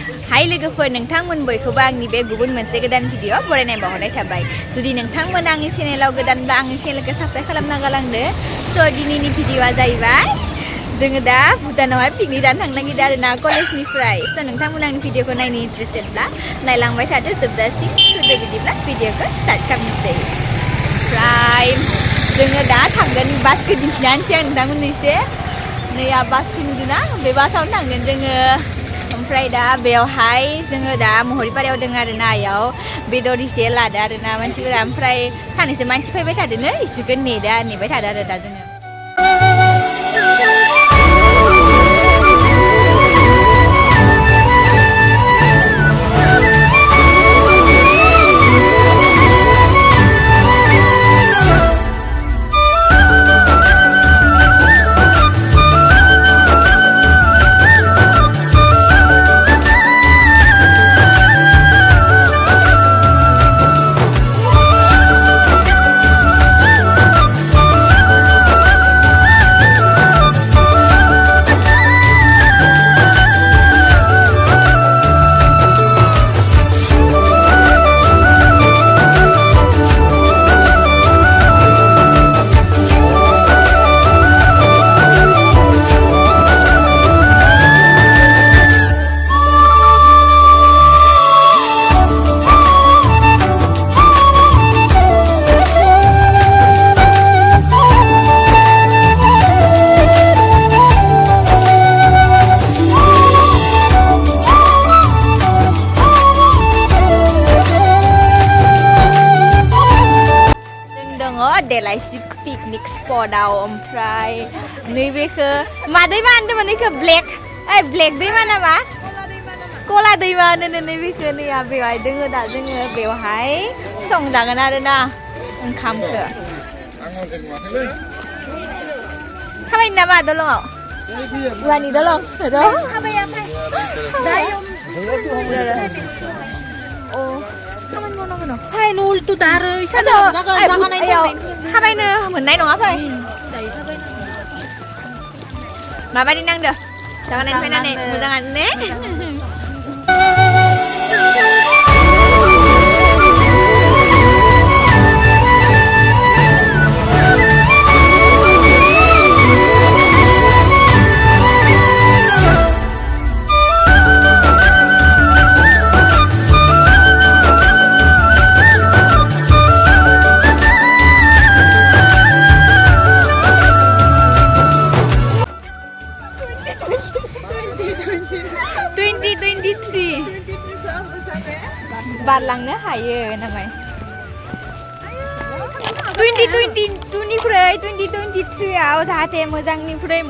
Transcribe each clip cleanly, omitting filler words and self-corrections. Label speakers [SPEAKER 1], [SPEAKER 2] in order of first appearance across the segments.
[SPEAKER 1] हाय लोगोफोर नोंथांमोन बयखौबो आंनि बे गुबुन मोनसे गोदान भिडिअ बरायनाय बावहरनाय थाबाय जुदि नोंथांमोना आंनि चेनेलाव गोदानब्ला आंनि चेनेलखौ साबस्क्राइब खालामना गालांदो स' दिनैनि भिडिअआ जाहैबाय जोङो दा भुटानावहाय पिकनिक जानो थांनो नागिरदों आरोना कलेजनिफ्राय स' नोंथांमोना आंनि भिडिअखौ नायनो इन्टारेस्टेडब्ला नायलांबाय थादो जोबजासिम सुदो बिदिब्ला भिडिअखौ स्टार्ट खालामनोसै ओमफ्राय जोङो दा थांगोन बासखौ दिन्थिनानैसै आं नोंथांमोननो एसे नै बासखौ नुदोंना बे बासावनो थांगोन जोङो ओमफ्राय दा बेयावहाय जोङो दा महरिपारायाव दङ आरोना आयाव बेदर एसे लादो आरोना मानसिफोरा ओमफ्राय सानैसो मानसि फैबाय थादोंनो इसोरखौ नेबाय थादो आरो दा जोङो देलायसि पिकनिक स्पटआव ओमफ्राय नैबेखौ मा दैमा होनदोंमोन बेखौ ब्लेक दैमा नामा कला दैमा होनो नैबेखौ नैया बेवहाय दोङो दा जोङो बेवहाय संजागोन आरोना ओंखामखौ थाबायनो नामा दलङाव गुवानि दलं खामानि मावनांगौ न'
[SPEAKER 2] फाय नलटु दारो इसानो
[SPEAKER 1] थाबायनो मोननाय नङा फै माबायदि नांदो जागानायनि फैनानै मोजाङानो ने बारलांनो हायो नामाय 2022निफ्राय 2023आव जाहाथे मोजांनिफ्राय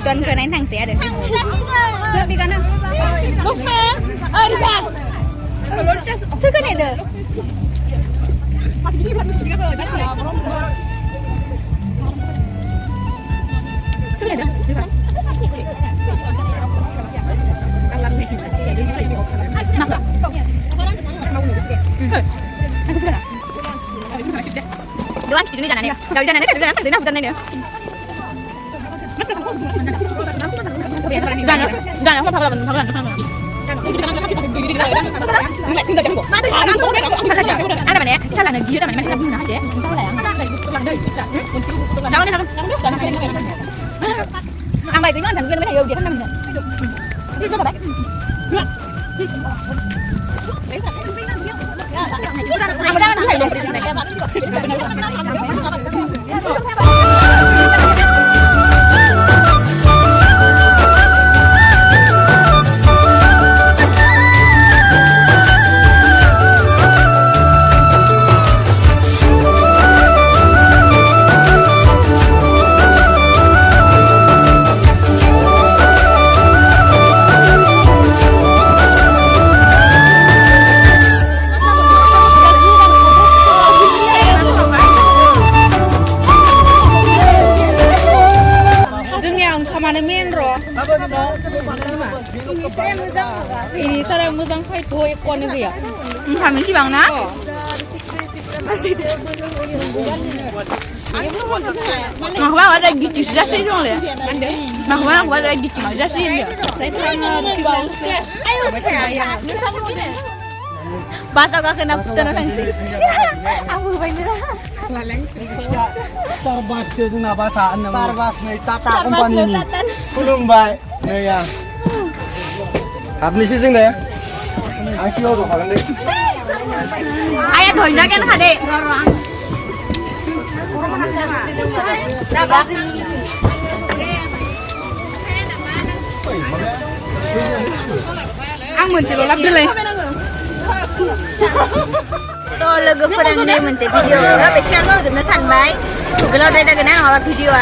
[SPEAKER 1] Buton ke naik tangsi ada. Lebih kan?
[SPEAKER 2] Gosme. Di bag.
[SPEAKER 1] Suka ni ada. Doan kita ni jalan ni. Dah jalan ni, dah jalan ni, dah. Jangan apa apa ada mana ya? Salah nak dia, ada mana macam mana aja? Tahu ni apa? Ambil tu jangan tanggung, mana dia mana? Itu apa?
[SPEAKER 2] Mana main roh? Ini saya muzang kai tuh ekor ni dia.
[SPEAKER 1] Kami si bang nak? Mak bang ada gitu sudah sih dong le. Mak bang ada gitu sudah sih dia.
[SPEAKER 2] Saya tengah si bau.
[SPEAKER 1] Ayo saya. Basta ka kena putan na sih. Aku banyak.
[SPEAKER 3] Starbucks itu nabasaan naman. Starbucks may Tata company ni. Kulong ba? Naya. Apni si sing deh. Ang siyo ko kalang deh.
[SPEAKER 1] Ayah dhoi na kan khade.
[SPEAKER 2] Ang muncul lap dulu.
[SPEAKER 1] So logo perang ni muncul video. Bekan tu sebenarnya sanbai. Kalau dah kena awak video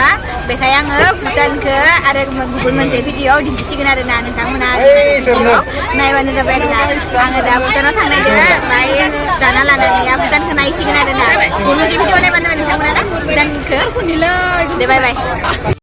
[SPEAKER 1] bekayang bukan ke ada gubul muncul video di sisi kena ada nana kamu nana video. Nai mana dah baik lah. Angin dah bukan orang nai dia baik. Jangan lah nani ya bukan kena isi kena ada nana. Gubul muncul video nai mana kamu nana dan ke. Deh bye bye.